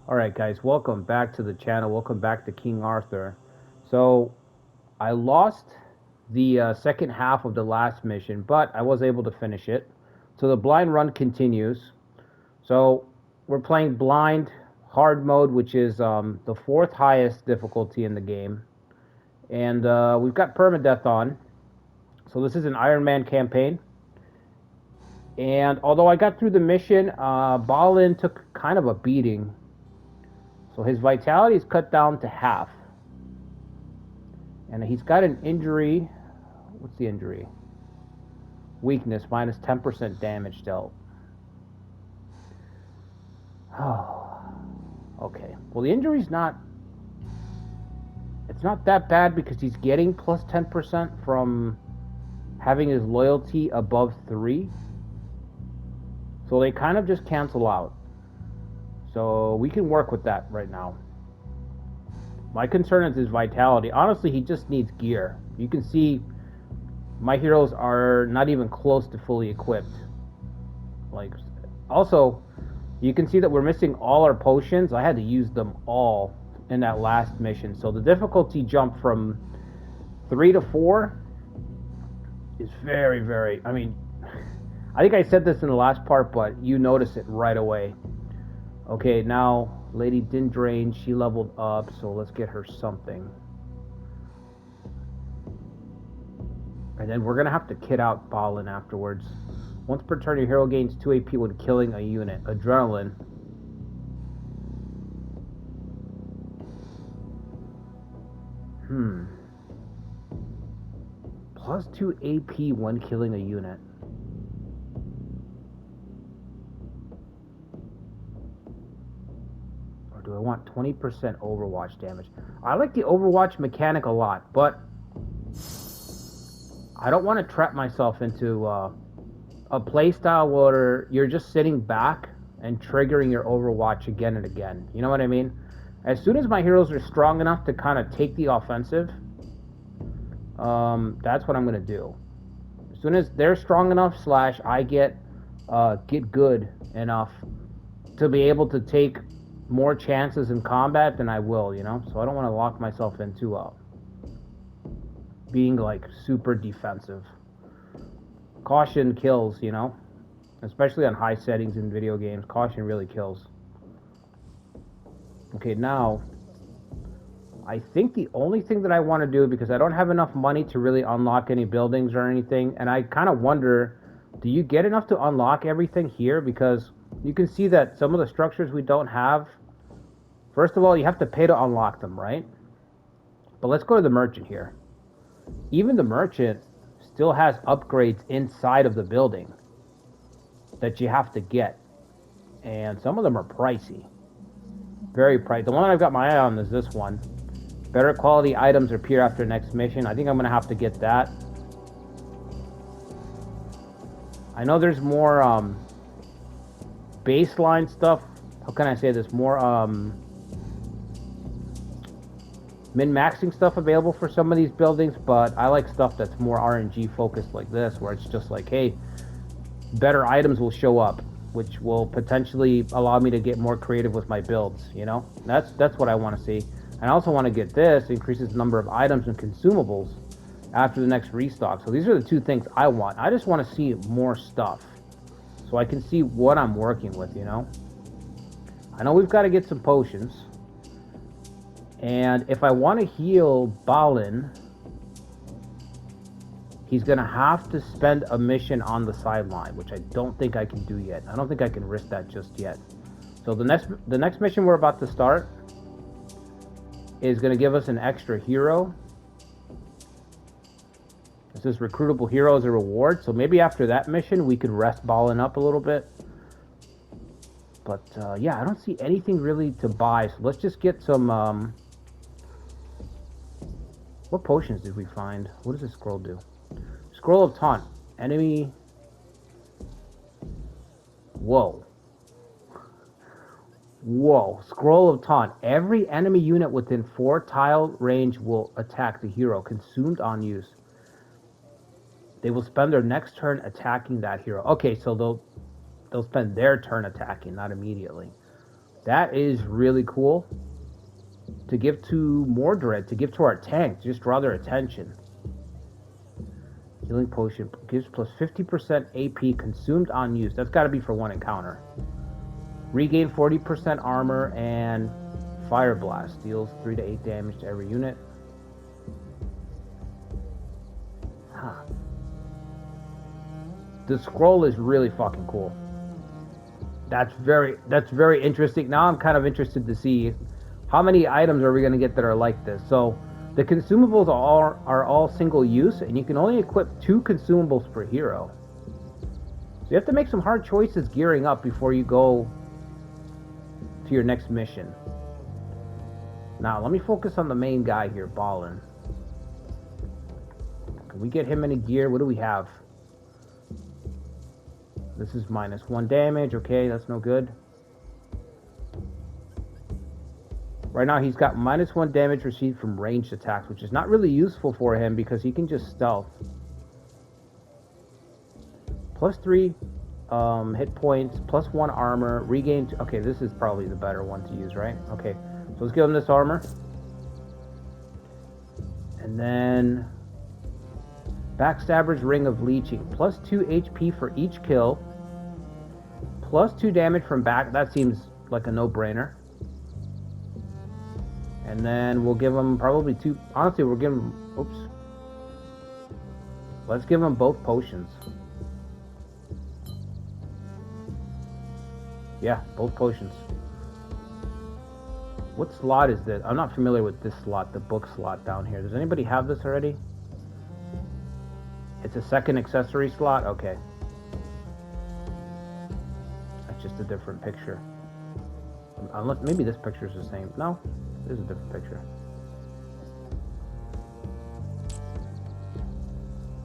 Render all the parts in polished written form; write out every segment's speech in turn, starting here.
Alright guys, welcome back to the channel. Welcome back to King Arthur. So, I lost the second half of the last mission, but I was able to finish it. So the blind run continues. So, we're playing blind hard mode, which is the fourth highest difficulty in the game. And we've got permadeath on. So this is an Iron Man campaign. And although I got through the mission, Balin took kind of a beating. So his vitality is cut down to half. And he's got an injury. What's the injury? Weakness, minus 10% damage dealt. Oh, okay. Well, the injury's not... It's not that bad because he's getting plus 10% from having his loyalty above 3. So they kind of just cancel out. So we can work with that right now. My concern is his vitality. Honestly, he just needs gear. You can see my heroes are not even close to fully equipped. Also, you can see that we're missing all our potions. I had to use them all in that last mission. So the difficulty jump from 3 to 4 is very, very... I mean, I think I said this in the last part, but you notice it right away. Okay, now Lady Dindrain, she leveled up, so let's get her something. And then we're going to have to kit out Balin afterwards. Once per turn, your hero gains 2 AP when killing a unit. Adrenaline. Plus 2 AP when killing a unit. Or do I want 20% Overwatch damage? I like the Overwatch mechanic a lot, but I don't want to trap myself into a playstyle where you're just sitting back and triggering your Overwatch again and again. You know what I mean? As soon as my heroes are strong enough to kind of take the offensive, that's what I'm going to do. As soon as they're strong enough / I get good enough to be able to take more chances in combat, then I will, you know? So I don't want to lock myself into being like super defensive. Caution kills, you know? Especially on high settings in video games, caution really kills. Okay, now I think the only thing that I want to do, because I don't have enough money to really unlock any buildings or anything, and I kind of wonder, do you get enough to unlock everything here? Because you can see that some of the structures we don't have, first of all, you have to pay to unlock them, right? But let's go to the merchant here. Even the merchant still has upgrades inside of the building that you have to get. And some of them are pricey. Very pricey. The one I've got my eye on is this one. Better quality items appear after next mission. I think I'm going to have to get that. I know there's more baseline stuff. How can I say this? More min-maxing stuff available for some of these buildings, but I like stuff that's more RNG focused like this, where it's just like, hey, better items will show up, which will potentially allow me to get more creative with my builds, you know? That's what I want to see. And I also want to get this, increases the number of items and consumables after the next restock. So these are the two things I want. I just want to see more stuff so I can see what I'm working with, you know? I know we've got to get some potions. And if I want to heal Balin, he's going to have to spend a mission on the sideline, which I don't think I can do yet. I don't think I can risk that just yet. So the next mission we're about to start is going to give us an extra hero. It says recruitable hero as a reward. So maybe after that mission, we could rest Balin up a little bit. But yeah, I don't see anything really to buy. So let's just get some... What potions did we find? What does this scroll do? Scroll of Taunt. Enemy... Whoa. Whoa. Scroll of Taunt. Every enemy unit within 4 tile range will attack the hero. Consumed on use. They will spend their next turn attacking that hero. Okay, so they'll spend their turn attacking, not immediately. That is really cool. To give to Mordred, to give to our tank, to just draw their attention. Healing potion gives plus 50% AP consumed on use. That's got to be for one encounter. Regain 40% armor and Fire Blast deals 3 to 8 damage to every unit. Huh. The scroll is really fucking cool. That's very interesting. Now I'm kind of interested to see how many items are we going to get that are like this. So the consumables are all single use, and you can only equip 2 consumables per hero. So you have to make some hard choices gearing up before you go to your next mission. Now let me focus on the main guy here, Balin. Can we get him any gear? What do we have? This is -1 damage. Okay, that's no good. Right now he's got -1 damage received from ranged attacks, which is not really useful for him because he can just stealth. +3 hit points, +1 armor, regain. Okay, this is probably the better one to use, right? Okay, so let's give him this armor. And then Backstabber's Ring of Leeching, +2 HP for each kill, +2 damage from back. That seems like a no-brainer. And then we'll give him probably 2. Honestly, we'll give him. Oops. Let's give him both potions. Yeah, both potions. What slot is this? I'm not familiar with this slot, the book slot down here. Does anybody have this already? It's a second accessory slot? Okay. That's just a different picture. Unless, maybe this picture is the same. No, this is a different picture.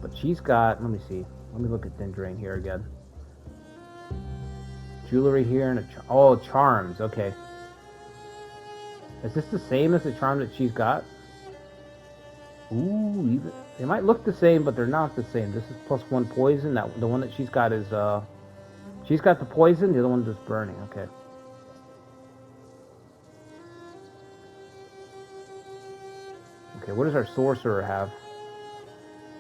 But she's got, let me see. Let me look at Dindrain here again. Jewelry here and oh, charms. Okay. Is this the same as the charm that she's got? Ooh, even, they might look the same, but they're not the same. This is +1 poison. That the one that she's got is she's got the poison. The other one's just burning. Okay. Okay, what does our sorcerer have?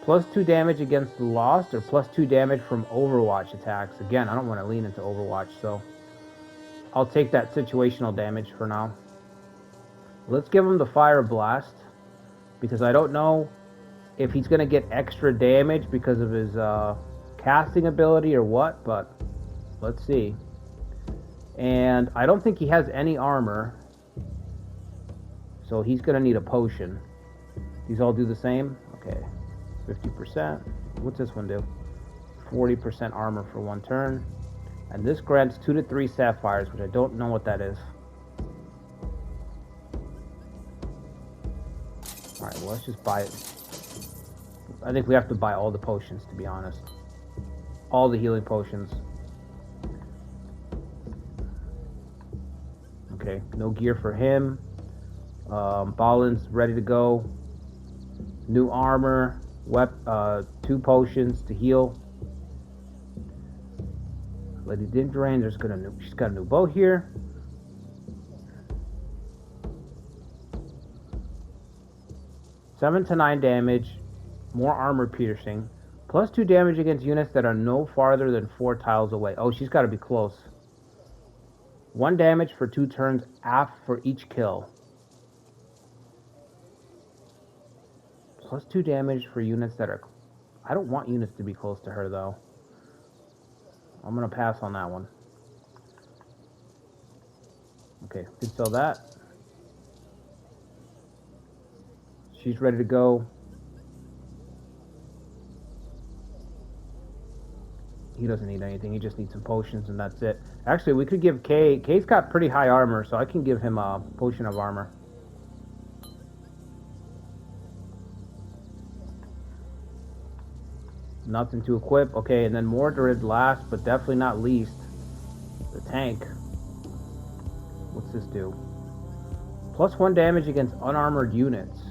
+2 damage against the Lost, or +2 damage from Overwatch attacks. Again, I don't want to lean into Overwatch, so I'll take that situational damage for now. Let's give him the Fire Blast, because I don't know if he's going to get extra damage because of his casting ability or what, but let's see. And I don't think he has any armor, so he's going to need a potion. These all do the same? Okay. 50%. What's this one do? 40% armor for 1 turn. And this grants 2 to 3 sapphires, which I don't know what that is. Alright, well, let's just buy it. I think we have to buy all the potions, to be honest. All the healing potions. Okay, no gear for him. Balin's ready to go. New armor. 2 potions to heal. Lady Dindrain, she's got a new bow here. +7 to 9 damage, more armor piercing, +2 damage against units that are no farther than 4 tiles away. Oh, she's got to be close. 1 damage for 2 turns for each kill. +2 damage for units that are... I don't want units to be close to her, though. I'm going to pass on that one. Okay, we can sell that. She's ready to go. He doesn't need anything. He just needs some potions, and that's it. Actually, we could give Kay... Kay's got pretty high armor, so I can give him a potion of armor. Nothing to equip. Okay, and then Mordred last, but definitely not least. The tank. What's this do? +1 damage against unarmored units.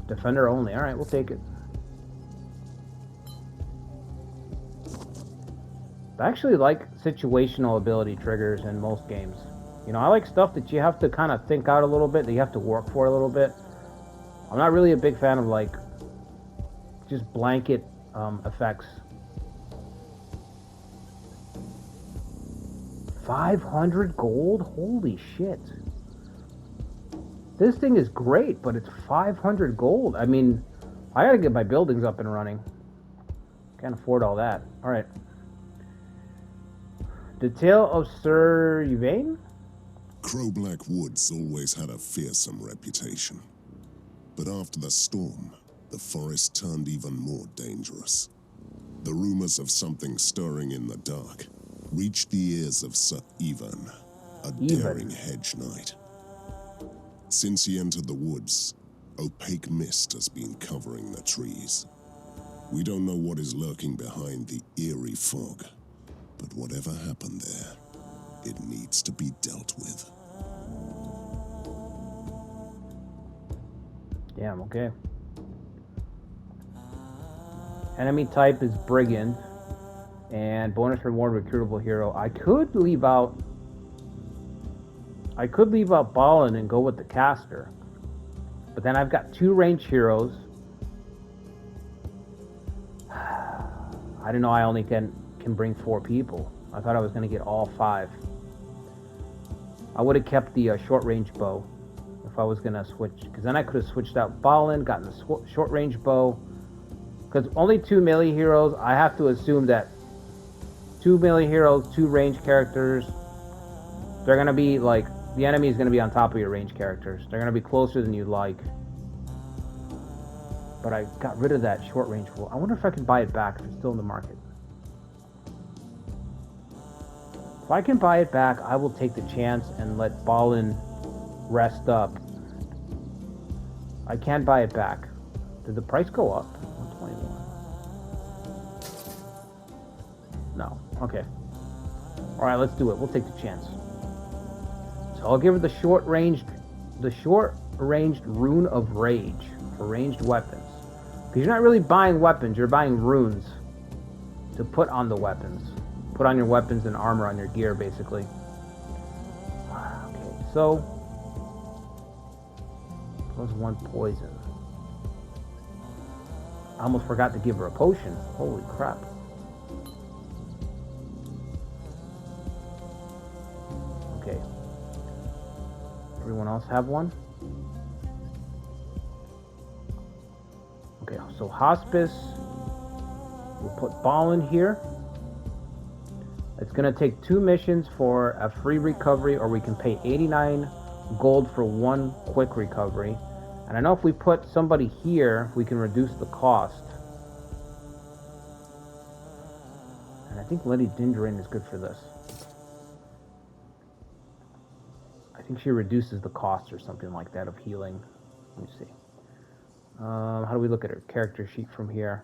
Defender only. Alright, we'll take it. I actually like situational ability triggers in most games. You know, I like stuff that you have to kind of think out a little bit, that you have to work for a little bit. I'm not really a big fan of like just blanket effects. 500 gold? Holy shit. This thing is great, but it's 500 gold. I mean, I gotta get my buildings up and running. Can't afford all that. Alright. The Tale of Sir Yvain? Crowblack Woods always had a fearsome reputation. But after the storm, the forest turned even more dangerous. The rumors of something stirring in the dark reached the ears of Sir Yvain, a daring hedge knight. Since he entered the woods, opaque mist has been covering the trees. We don't know what is lurking behind the eerie fog, but whatever happened there, it needs to be dealt with. Damn, okay. Enemy type is Brigand. And bonus reward recruitable hero. I could leave out Ballin and go with the caster. But then I've got 2 ranged heroes. I didn't know I only can bring 4 people. I thought I was going to get all 5. I would have kept the short range bow if I was going to switch. Because then I could have switched out Ballin, gotten the short range bow. Because only 2 melee heroes, I have to assume that 2 melee heroes, 2 ranged characters, they're going to be like, the enemy is going to be on top of your ranged characters. They're going to be closer than you'd like. But I got rid of that short range rule. I wonder if I can buy it back if it's still in the market. If I can buy it back, I will take the chance and let Ballin rest up. I can buy it back. Did the price go up? 121. No. Okay. Alright, let's do it. We'll take the chance. So I'll give her the short ranged Rune of Rage for ranged weapons. Because you're not really buying weapons, you're buying runes to put on the weapons. Put on your weapons and armor on your gear, basically. Okay, so +1 poison. I almost forgot to give her a potion. Holy crap. Okay. Everyone else have one? Okay, so hospice. We'll put Ballin here. It's going to take 2 missions for a free recovery, or we can pay 89 gold for 1 quick recovery. And I know if we put somebody here, we can reduce the cost. And I think Lady Dindrain is good for this. I think she reduces the cost or something like that of healing. Let me see. How do we look at her character sheet from here?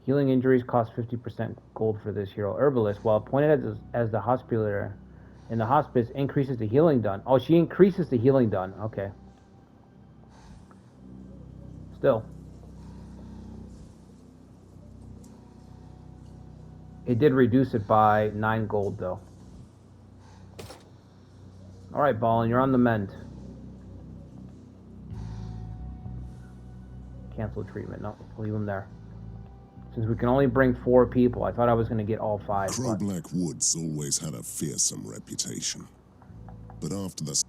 Healing injuries cost 50% gold for this hero. Herbalist, while appointed as the hospitaler in the hospice, increases the healing done. Oh, she increases the healing done. Okay. Still. It did reduce it by 9 gold, though. Alright, Ballin, you're on the mend. Cancel treatment. No, leave him there. Since we can only bring 4 people, I thought I was going to get all 5. Crowblack Woods always had a fearsome reputation. But after the...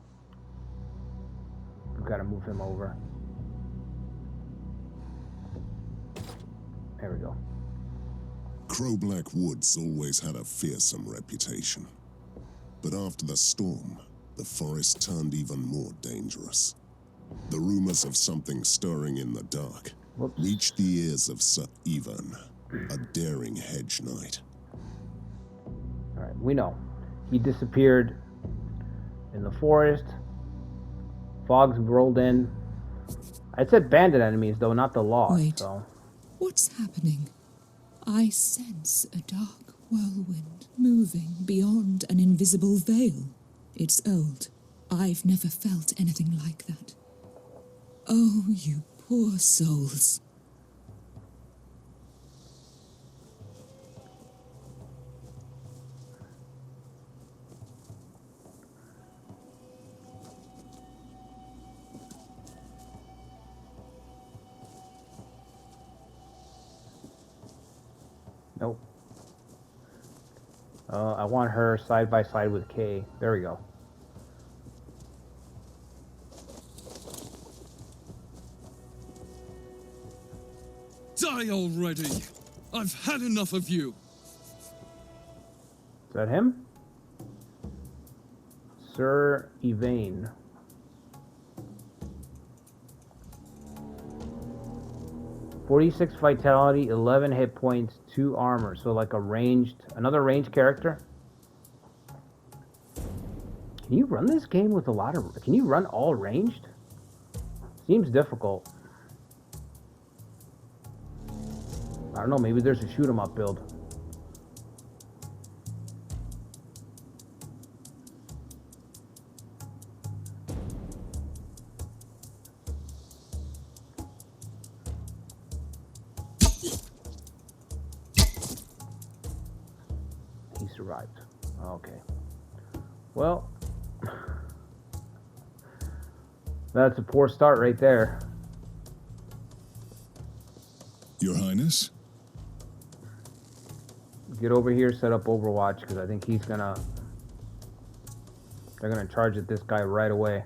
We've got to move him over. There we go. Crowblack Woods always had a fearsome reputation. But after the storm, the forest turned even more dangerous. The rumors of something stirring in the dark reached the ears of Sir Yvain, a daring hedge knight. Alright, we know. He disappeared in the forest. Fogs rolled in. I said bandit enemies, though, not the law. Wait. So. What's happening? I sense a dark whirlwind moving beyond an invisible veil. It's old, I've never felt anything like that. Oh, you poor souls. Nope. I want her side by side with Kay. There we go. Die already! I've had enough of you! Is that him? Sir Yvain. "46 vitality, 11 hit points, 2 armor." So like another ranged character. Can you run this game with can you run all ranged? Seems difficult. I don't know, maybe there's a shoot 'em up build. He survived. Okay. Well, that's a poor start right there. Your Highness? Get over here, set up Overwatch, because I think they're gonna charge at this guy right away.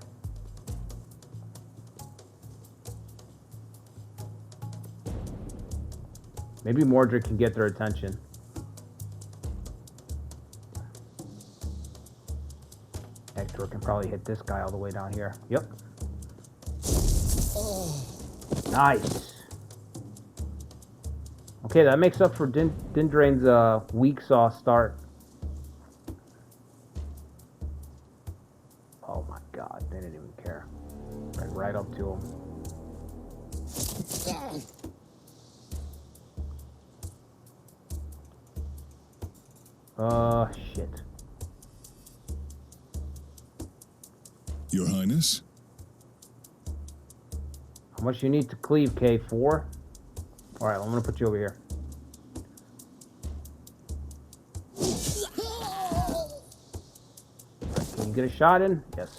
Maybe Mordred can get their attention. Hector can probably hit this guy all the way down here. Yep. Nice. Okay, that makes up for Dindrain's weak sauce start. Oh my god, they didn't even care. Right up to him. Shit. Your Highness? How much you need to cleave, K? 4? Alright, I'm gonna put you over here. Can you get a shot in? Yes.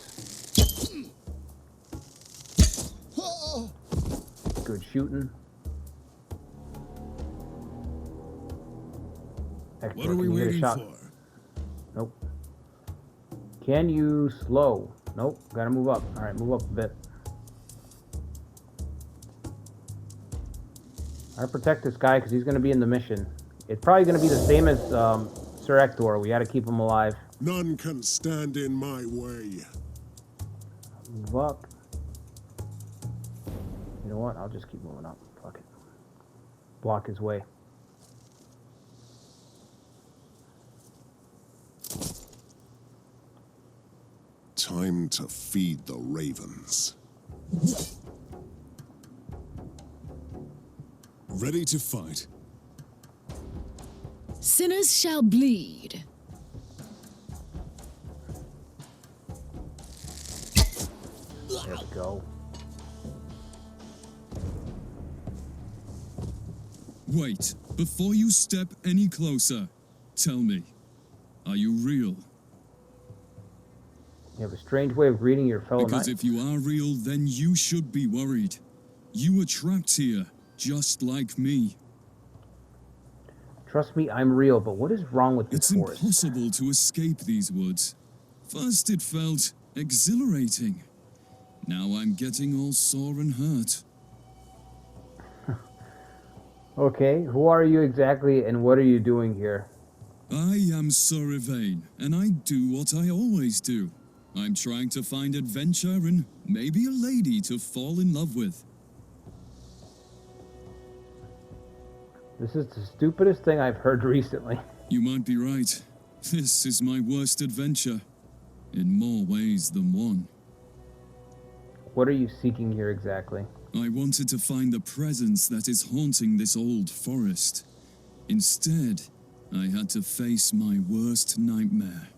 Good shooting. Hector, What are we can you get a waiting shot? for? Nope. Can you slow? Nope. Gotta move up. Alright, move up a bit. I protect this guy because he's going to be in the mission. It's probably going to be the same as Sir Ector. We got to keep him alive. None can stand in my way. Move up. You know what? I'll just keep moving up. Fuck it. Block his way. Time to feed the ravens. Ready to fight. Sinners shall bleed. There we go. Wait, before you step any closer, tell me, are you real? You have a strange way of greeting your fellow Because knights. if you are real, then you should be worried. You were trapped here, just like me. Trust me, I'm real, but what is wrong with this It's forest? impossible to escape these woods. First it felt exhilarating. Now I'm getting all sore and hurt. Okay, who are you exactly and what are you doing here? I am Sir Yvain, and I do what I always do. I'm trying to find adventure and maybe a lady to fall in love with. This is the stupidest thing I've heard recently. You might be right. This is my worst adventure. In more ways than one. What are you seeking here exactly? I wanted to find the presence that is haunting this old forest. Instead, I had to face my worst nightmare.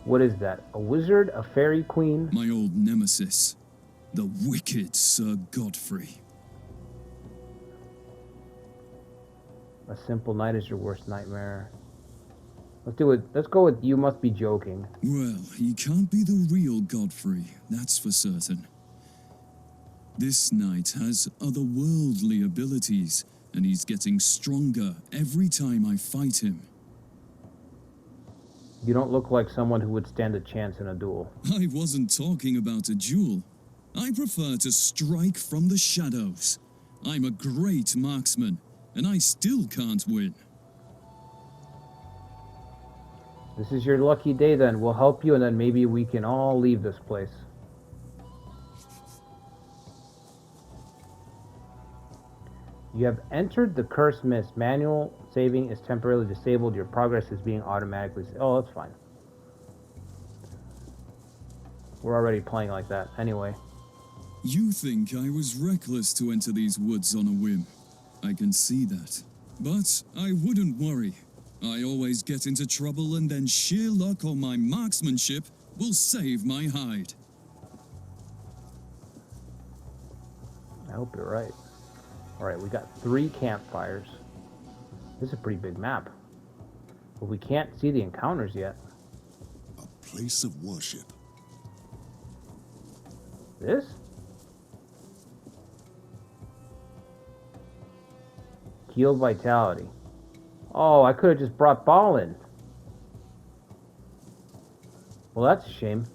What is that? A wizard? A fairy queen? My old nemesis, the wicked Sir Godfrey. A simple night is your worst nightmare. Let's do it. Let's go with you must be joking. Well, he can't be the real Godfrey, that's for certain. This knight has otherworldly abilities, and he's getting stronger every time I fight him. You don't look like someone who would stand a chance in a duel. I wasn't talking about a duel. I prefer to strike from the shadows. I'm a great marksman, and I still can't win. This is your lucky day then. We'll help you and then maybe we can all leave this place. You have entered the curse mist. Manual saving is temporarily disabled. Your progress is being automatically... Oh, that's fine. We're already playing like that. Anyway. You think I was reckless to enter these woods on a whim. I can see that. But I wouldn't worry. I always get into trouble and then sheer luck or my marksmanship will save my hide. I hope you're right. Alright, we got 3 campfires. This is a pretty big map. But we can't see the encounters yet. A place of worship. This? Heal vitality. Oh, I could have just brought Ball in. Well, that's a shame.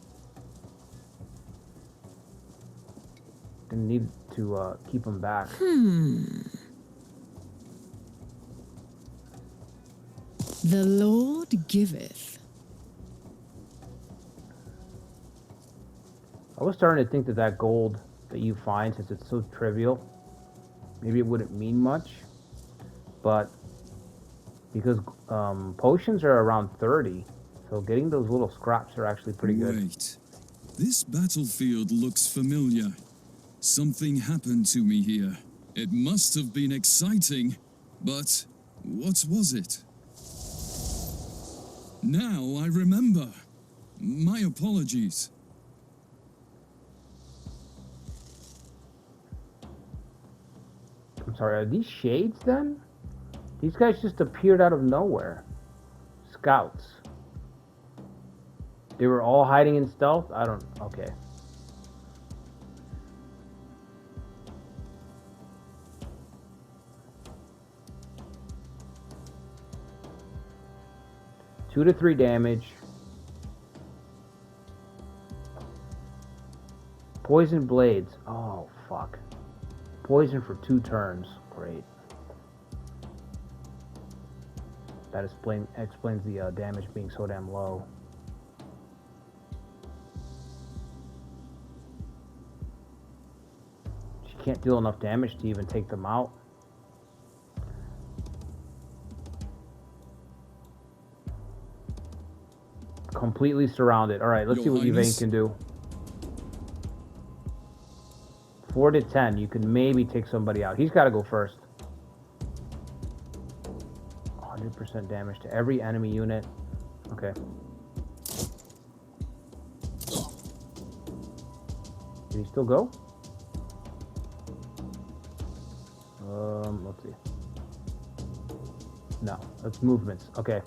Didn't need to keep him back. The Lord giveth. I was starting to think that that gold that you find, since it's so trivial, maybe it wouldn't mean much. But because potions are around 30, so getting those little scraps are actually pretty good. Wait, this battlefield looks familiar. Something happened to me here. It must have been exciting, but what was it? Now I remember. My apologies. I'm sorry, are these shades then? These guys just appeared out of nowhere. Scouts. They were all hiding in stealth? I don't... Okay. Two to 3 damage. Poison blades. Oh, fuck. Poison for 2 turns. Great. That explains the damage being so damn low. She can't deal enough damage to even take them out. Completely surrounded. Alright, let's see what Yvain can do. 4 to 10. You can maybe take somebody out. He's got to go first. 100% damage to every enemy unit. Okay. Can he still go? Let's see. No, that's movements. Okay.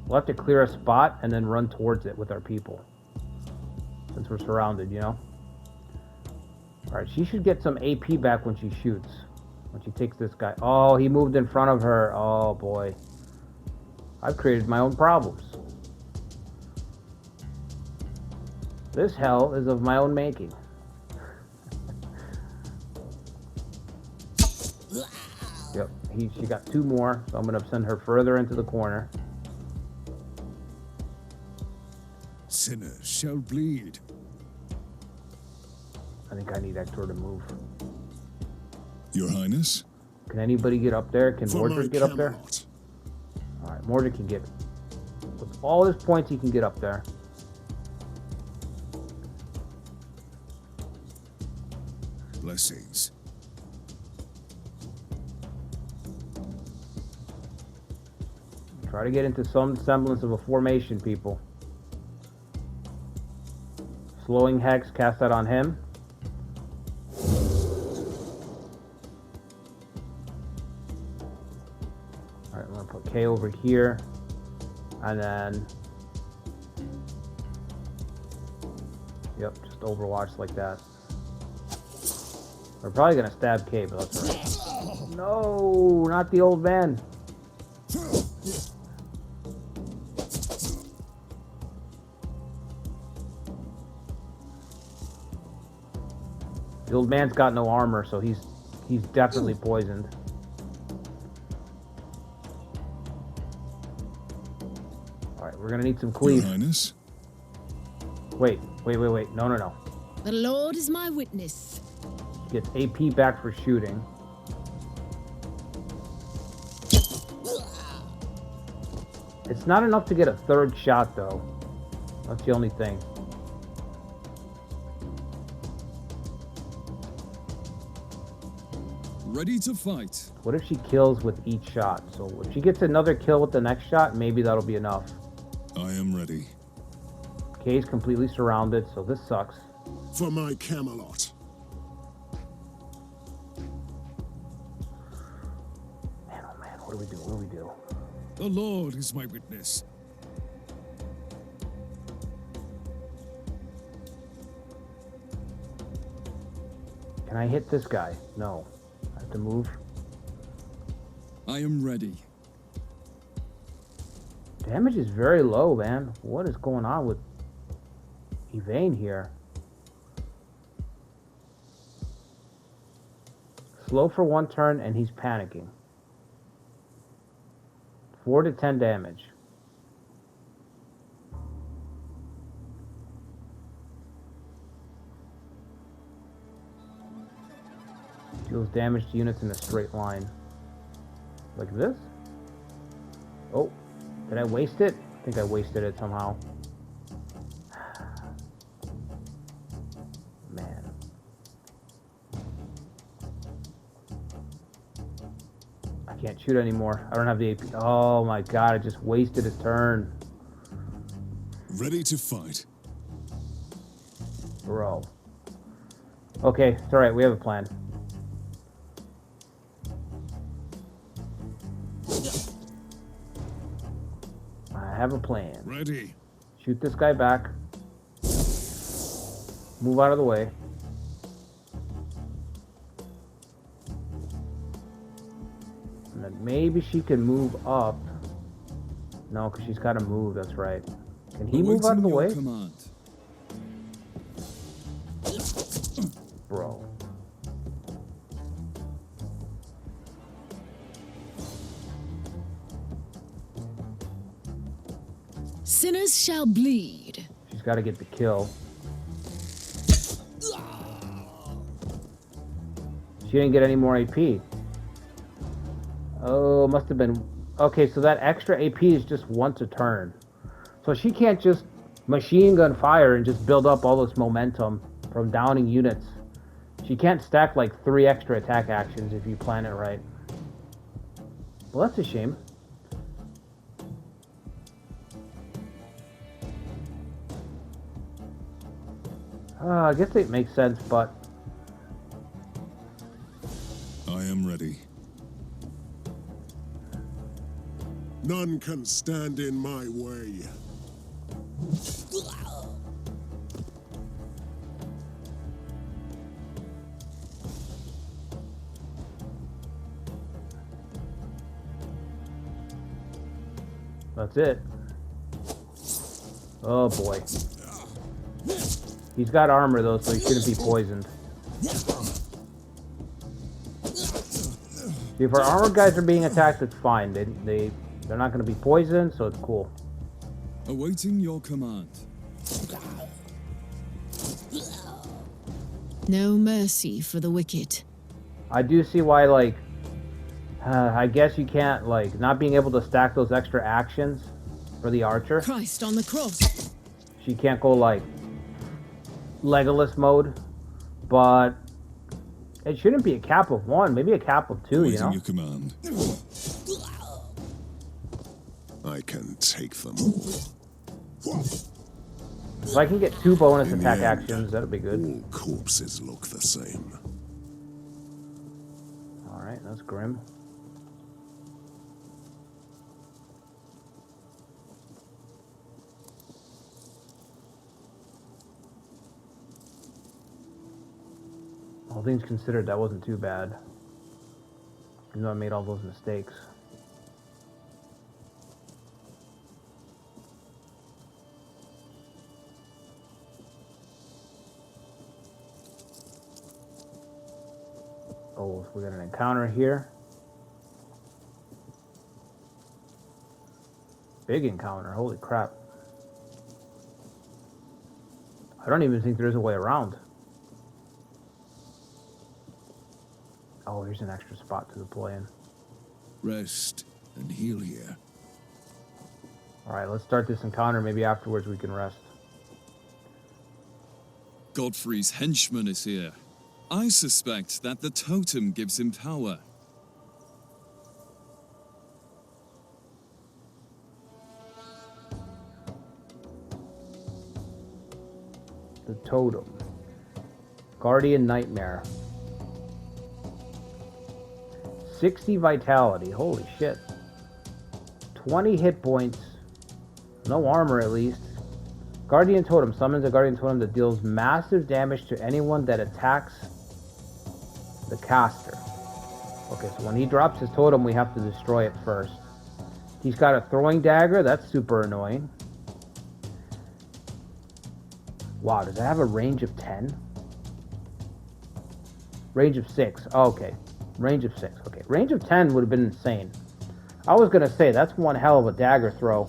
We'll have to clear a spot and then run towards it with our people. Since we're surrounded, you know? Alright, she should get some AP back when she shoots. When she takes this guy. Oh, he moved in front of her. Oh, boy. I've created my own problems. This hell is of my own making. Yep, she got 2 more, so I'm going to send her further into the corner. Sinners shall bleed. I think I need Hector to move. Your Highness? Can anybody get up there? Can For my Mordred get up there? Camelot. Alright, Mordred can get... With all his points, he can get up there. Blessings. Try to get into some semblance of a formation, people. Slowing Hex, cast that on him. Alright, I'm gonna put K over here. And then... Yep, just Overwatch like that. We're probably gonna stab K, but that's alright. No, not the old man. The old man's got no armor, so he's definitely poisoned. Alright, we're gonna need some cleave. Your Highness? Wait. No. The Lord is my witness. Gets AP back for shooting. It's not enough to get a third shot, though. That's the only thing. Ready to fight. What if she kills with each shot? So if she gets another kill with the next shot, maybe that'll be enough. I am ready. Kay's completely surrounded, so this sucks. For my Camelot. Man, oh man, what do we do? What do we do? The Lord is my witness. Can I hit this guy? No. I have to move. I am ready. Damage is very low, man. What is going on with Yvain here? Slow for 1 turn, and he's panicking. 4 to 10 damage. Deals damage to units in a straight line. Like this? Oh, did I waste it? I think I wasted it somehow. Man. I can't shoot anymore. I don't have the AP. Oh my god, I just wasted a turn. Ready to fight. Bro. Okay, it's alright, we have a plan. I have a plan. Ready. Shoot this guy back. Move out of the way. And then maybe she can move up. No, because she's got to move, that's right. Can he move out of the Awaiting your way? command. Bro. Sinners shall bleed. She's got to get the kill. She didn't get any more AP. Oh, must have been... Okay, so that extra AP is just once a turn. So she can't just machine gun fire and just build up all this momentum from downing units. She can't stack like 3 extra attack actions if you plan it right. Well, that's a shame. I guess it makes sense, but... I am ready. None can stand in my way. That's it. Oh boy. He's got armor though, so he shouldn't be poisoned. If our armored guys are being attacked, it's fine. They're not going to be poisoned, so it's cool. Awaiting your command. No mercy for the wicked. I do see why, like, I guess you can't, like, not being able to stack those extra actions for the archer. Christ on the cross. She can't go, like, Legolas mode, but it shouldn't be a cap of 1, maybe a cap of 2, you Awaiting know? your command. I I can take them. If I can get 2 bonus In the attack end, actions, that'll be good. all corpses look the same. Alright, that's grim. All things considered, that wasn't too bad. Even though I made all those mistakes. Oh, we got an encounter here. Big encounter, holy crap. I don't even think there's a way around. Oh, here's an extra spot to deploy in. Rest and heal here. Alright, let's start this encounter. Maybe afterwards we can rest. Godfrey's henchman is here. I suspect that the totem gives him power. The totem. Guardian Nightmare. 60 vitality. Holy shit. 20 hit points. No armor at least. Guardian Totem summons a Guardian Totem that deals massive damage to anyone that attacks the caster. Okay, so when he drops his totem, we have to destroy it first. He's got a throwing dagger. That's super annoying. Wow, does that have a range of 10? Range of 6. Oh, okay. Range of 6. Okay. Range of 10 would have been insane. I was going to say, that's one hell of a dagger throw.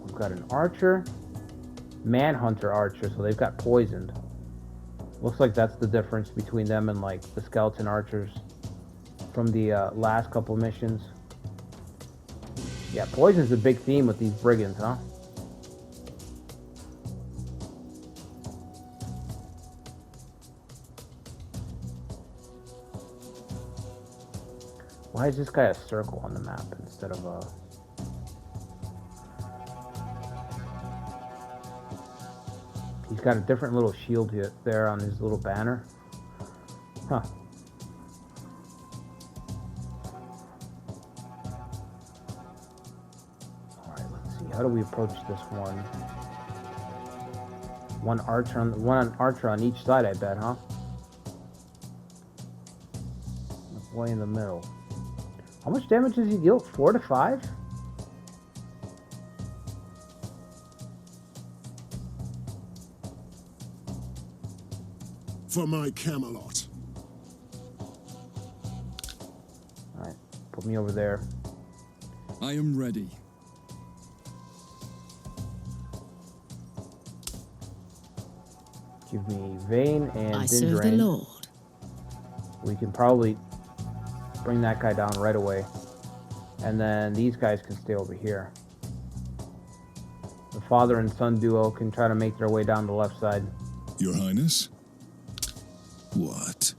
We've got an archer. Manhunter archer, so they've got poisoned. Looks like that's the difference between them and, like, the skeleton archers from the last couple missions. Yeah, poison's a big theme with these brigands, huh? Why is this guy a circle on the map instead of a... He's got a different little shield here, there on his little banner. Huh. Alright, let's see. How do we approach this one? One archer on each side, I bet, huh? Way in the middle. How much damage does he deal? 4 to 5? For my Camelot. Alright, put me over there. I am ready. Give me Yvain and I serve the Dindrain. Lord. We can probably bring that guy down right away. And then these guys can stay over here. The father and son duo can try to make their way down the left side. Your Highness? What?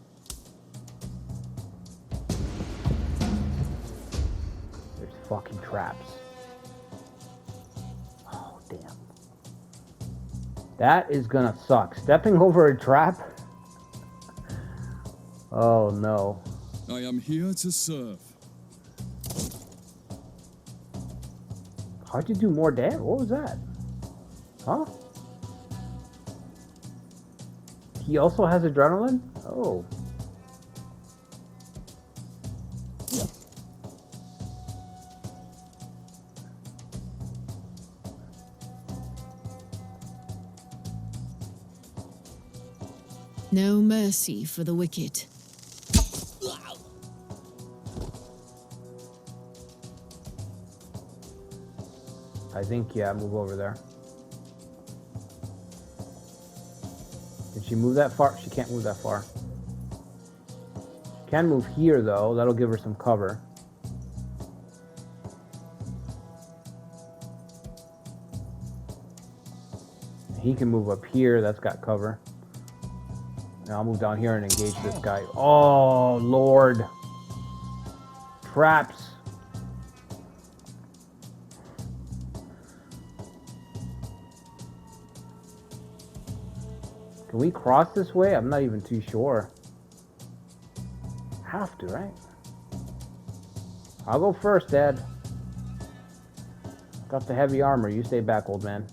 There's fucking traps. Oh, damn. That is gonna suck. Stepping over a trap? Oh, no. I am here to serve. How'd you do more damage? What was that? Huh? He also has adrenaline? Oh. No mercy for the wicked. I think, yeah, move over there. Can she move that far? She can't move that far. She can move here, though. That'll give her some cover. He can move up here. That's got cover. And I'll move down here and engage this guy. Oh, Lord. craps. Can we cross this way? I'm not even too sure. Have to, right? I'll go first, Dad. Got the heavy armor. You stay back, old man.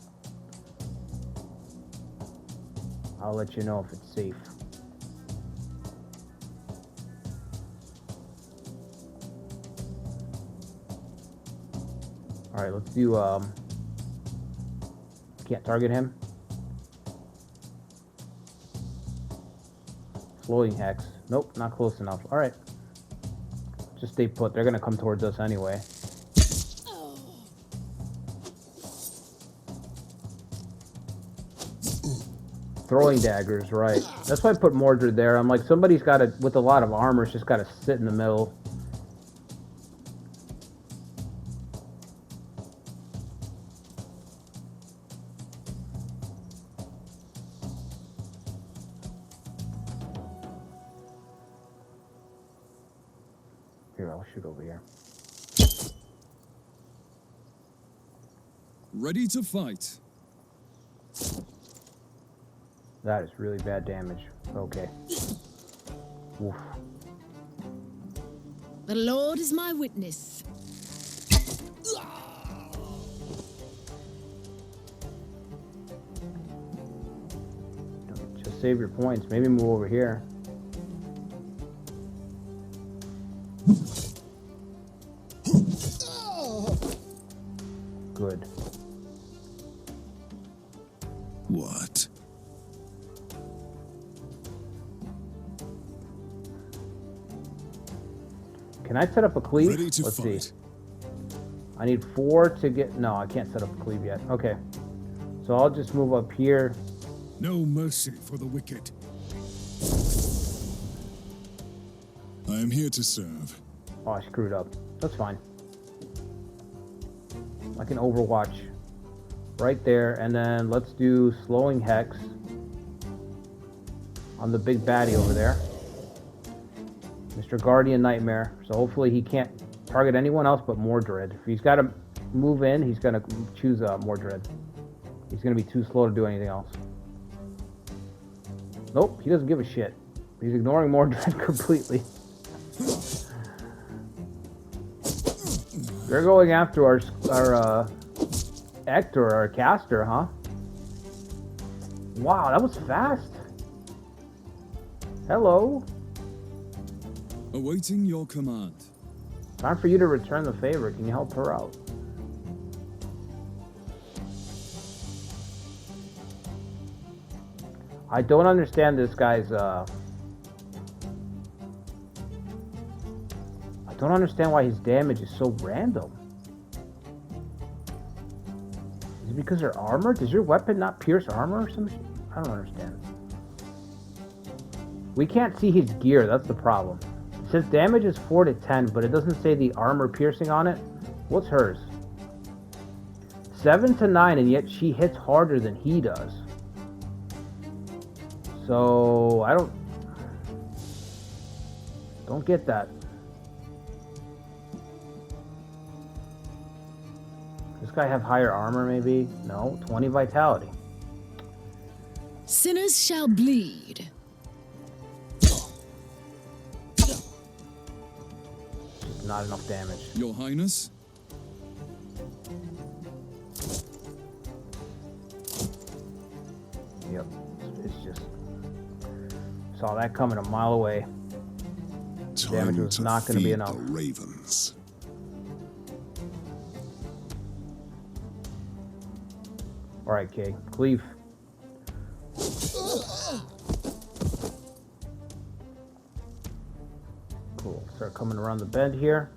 I'll let you know if it's safe. Alright, let's do, can't target him. Floating hex. Nope, not close enough. Alright. Just stay put. They're gonna come towards us anyway. Throwing daggers, right. That's why I put Mordred there. I'm like, somebody's got to, with a lot of armor, it's just got to sit in the middle. Here, I'll shoot over here. Ready to fight. That is really bad damage. Okay. Oof. The Lord is my witness. Just save your points. Maybe move over here. Good. What? Can I set up a cleave? Ready to Let's fight. see. I need 4 to get... No, I can't set up a cleave yet. Okay. So I'll just move up here. No mercy for the wicked. I am here to serve. Oh, I screwed up. That's fine. I can overwatch right there, and then let's do slowing hex on the big baddie over there, Mr. Guardian Nightmare. So hopefully he can't target anyone else but Mordred. If he's got to move in, he's going to choose Mordred. He's going to be too slow to do anything else. Nope, he doesn't give a shit. He's ignoring Mordred completely. They're going after our Hector, our caster, huh? Wow, that was fast. Hello. Awaiting your command. Time for you to return the favor. Can you help her out? I don't understand this guy's, I don't understand why his damage is so random. Is it because they're armored? Does your weapon not pierce armor or some shit? I don't understand. We can't see his gear, that's the problem. It says damage is 4 to 10, but it doesn't say the armor piercing on it. What's hers? 7 to 9, and yet she hits harder than he does. So, I don't get that. Does this guy have higher armor, maybe? No, 20 vitality. Sinners shall bleed. Not enough damage. Your Highness? Yep, it's just... Saw that coming a mile away. Damage Time was to not going to be feed enough. the ravens. Alright, Kay. Cleave. Cool. Start coming around the bend here.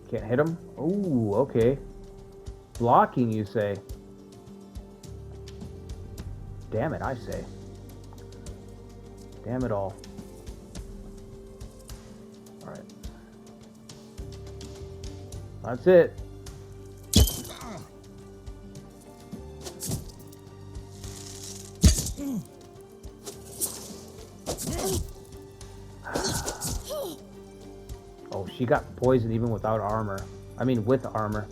Can't hit him? Ooh, okay. Blocking, you say? Damn it, I say. Damn it all. Alright. That's it. Oh, she got poisoned even without armor. I mean, with armor.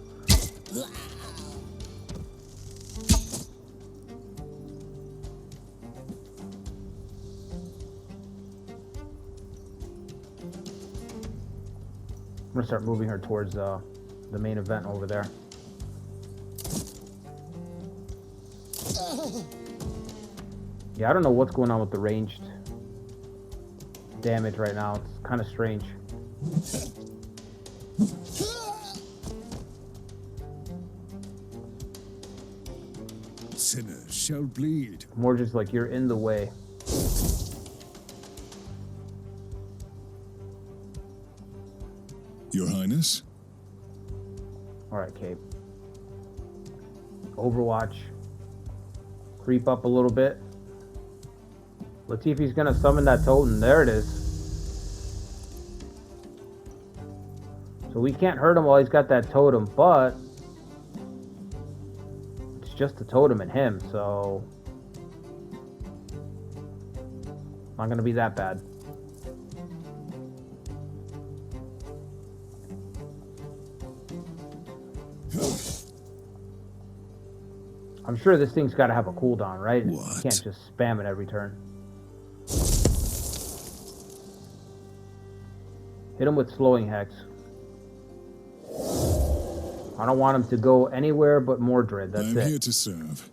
I'm gonna start moving her towards the main event over there. Yeah, I don't know what's going on with the ranged damage right now. It's kind of strange. Sinners shall bleed. More just like you're in the way. Your Highness? Alright, Cape. Overwatch. Creep up a little bit. Let's see if he's gonna summon that totem. There it is. So we can't hurt him while he's got that totem, but it's just the totem and him, so not gonna be that bad. I'm sure this thing's got to have a cooldown, right? What? You can't just spam it every turn. Hit him with slowing hex. I don't want him to go anywhere but Mordred. That's I'm it. here to serve.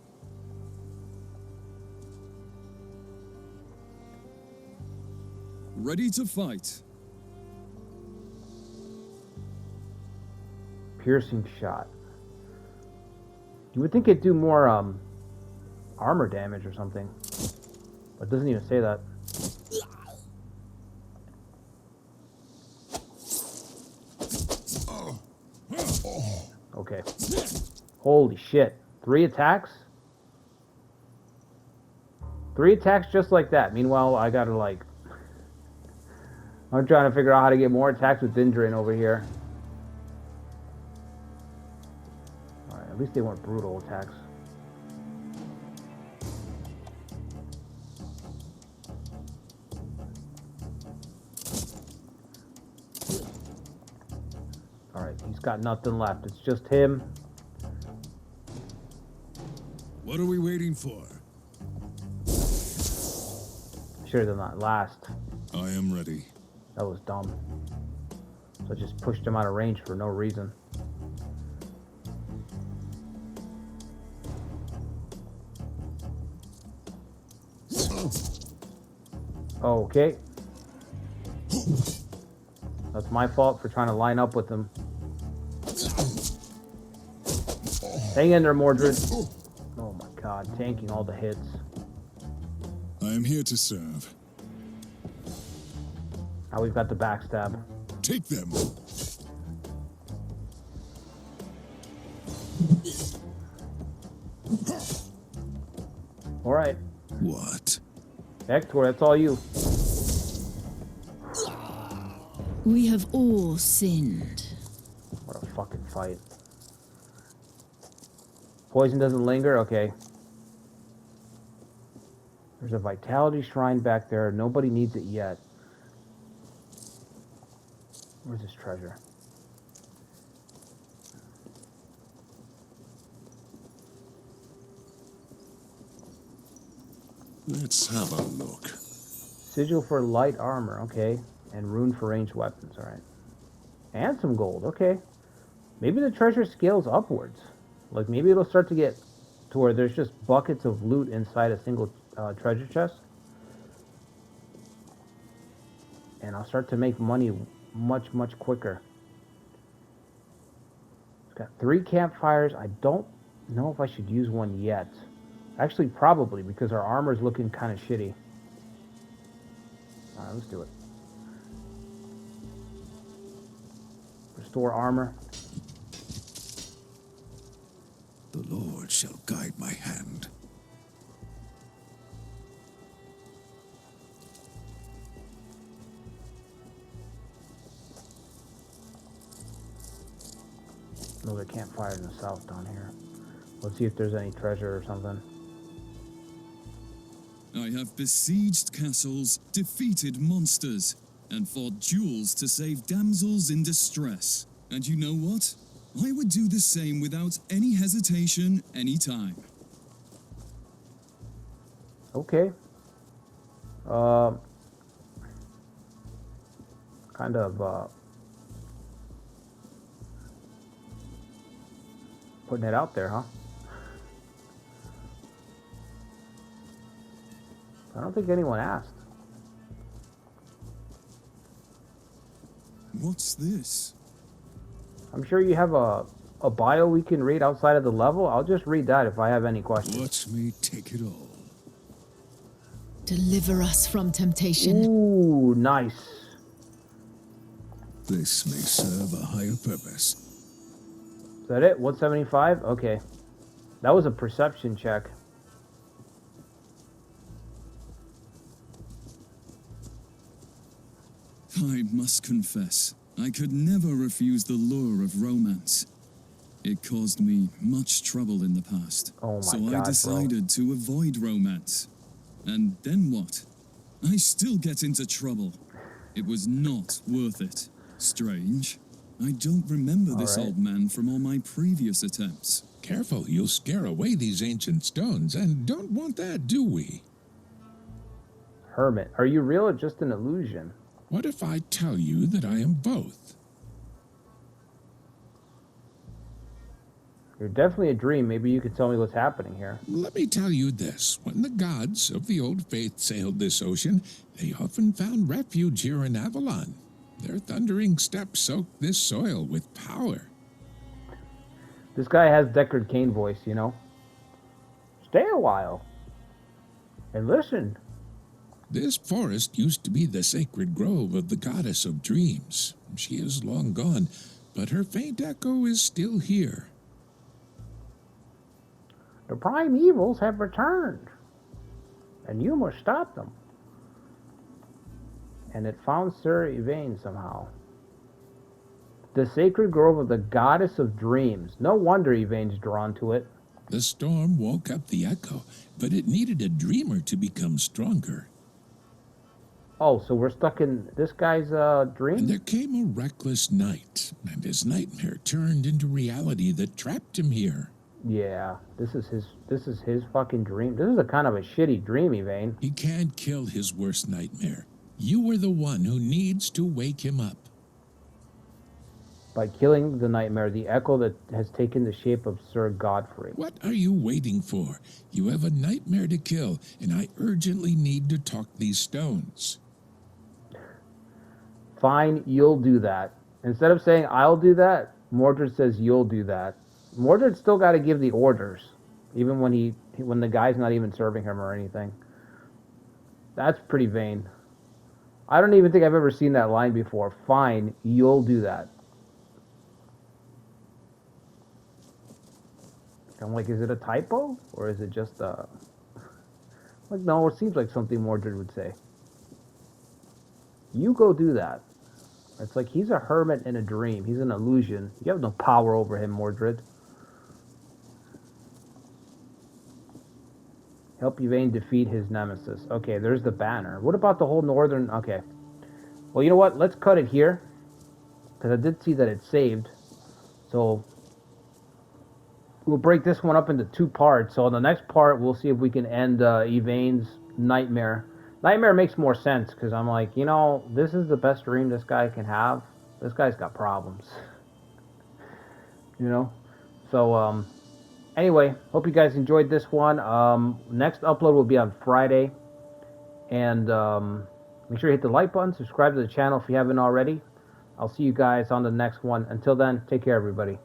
Ready to fight. Piercing shot. You would think it'd do more armor damage or something, but it doesn't even say that. Okay. Holy shit. 3 attacks? 3 attacks just like that. Meanwhile, I gotta like... I'm trying to figure out how to get more attacks with Dindrin over here. Alright, at least they weren't brutal attacks. Alright, he's got nothing left. It's just him. What are we waiting for? Should have done that last. I am ready. That was dumb. So I just pushed him out of range for no reason. Okay. That's my fault for trying to line up with him. Hang in there, Mordred. Oh my god, tanking all the hits. I am here to serve. Now we've got the backstab. Take them. Alright. What? Hector, that's all you. We have all sinned. What a fucking fight. Poison doesn't linger? Okay. There's a vitality shrine back there. Nobody needs it yet. Where's this treasure? Let's have a look. Sigil for light armor, okay. And rune for ranged weapons, alright. And some gold, okay. Maybe the treasure scales upwards. Like, maybe it'll start to get to where there's just buckets of loot inside a single treasure chest. And I'll start to make money much, much quicker. It's got 3 campfires. I don't know if I should use one yet. Actually, probably, because our armor's looking kind of shitty. Alright, let's do it. Restore armor. The Lord shall guide my hand. Another campfire in the south down here. Let's see if there's any treasure or something. I have besieged castles, defeated monsters, and fought duels to save damsels in distress. And you know what? I would do the same without any hesitation, any time. Okay. Kind of putting it out there, huh? I don't think anyone asked. What's this? I'm sure you have a bio we can read outside of the level. I'll just read that if I have any questions. Let me take it all. Deliver us from temptation. Ooh, nice. This may serve a higher purpose. Is that it? 175? Okay. That was a perception check. I must confess, I could never refuse the lure of romance. It caused me much trouble in the past. Oh my so God, I bro. decided to avoid romance. And then what? I still get into trouble. It was not worth it. Strange. I don't remember this right. old man from all my previous attempts. Careful, you'll scare away these ancient stones, and don't want that, do we? Hermit. Are you real or just an illusion? What if I tell you that I am both? You're definitely a dream. Maybe you could tell me what's happening here. Let me tell you this. When the gods of the old faith sailed this ocean, they often found refuge here in Avalon. Their thundering steps soaked this soil with power. This guy has Deckard Cain voice, you know? Stay a while. And listen. This forest used to be the sacred grove of the goddess of dreams. She is long gone, but her faint echo is still here. The primevals have returned. And you must stop them. And it found Sir Yvain somehow. The sacred grove of the goddess of dreams. No wonder Yvain's drawn to it. The storm woke up the echo, but it needed a dreamer to become stronger. Oh, so we're stuck in this guy's dream? And there came a reckless night, and his nightmare turned into reality that trapped him here. Yeah, this is his fucking dream. This is a kind of a shitty dream, Yvain. He can't kill his worst nightmare. You are the one who needs to wake him up. By killing the nightmare, the echo that has taken the shape of Sir Godfrey. What are you waiting for? You have a nightmare to kill, and I urgently need to talk these stones. Fine, you'll do that. Instead of saying I'll do that, Mordred says you'll do that. Mordred's still got to give the orders, even when the guy's not even serving him or anything. That's pretty vain. I don't even think I've ever seen that line before. Fine, you'll do that. I'm like, is it a typo? Or is it just like, no, it seems like something Mordred would say. You go do that. It's like he's a hermit in a dream. He's an illusion. You have no power over him, Mordred. Help Yvain defeat his nemesis. Okay, there's the banner. What about the whole northern... Okay. Well, you know what? Let's cut it here. Because I did see that it's saved. So we'll break this one up into two parts. So in the next part, we'll see if we can end Yvain's nightmare. Nightmare makes more sense. Because I'm like, you know, this is the best dream this guy can have. This guy's got problems. You know? So, anyway, hope you guys enjoyed this one. Next upload will be on Friday. And make sure you hit the like button. Subscribe to the channel if you haven't already. I'll see you guys on the next one. Until then, take care, everybody.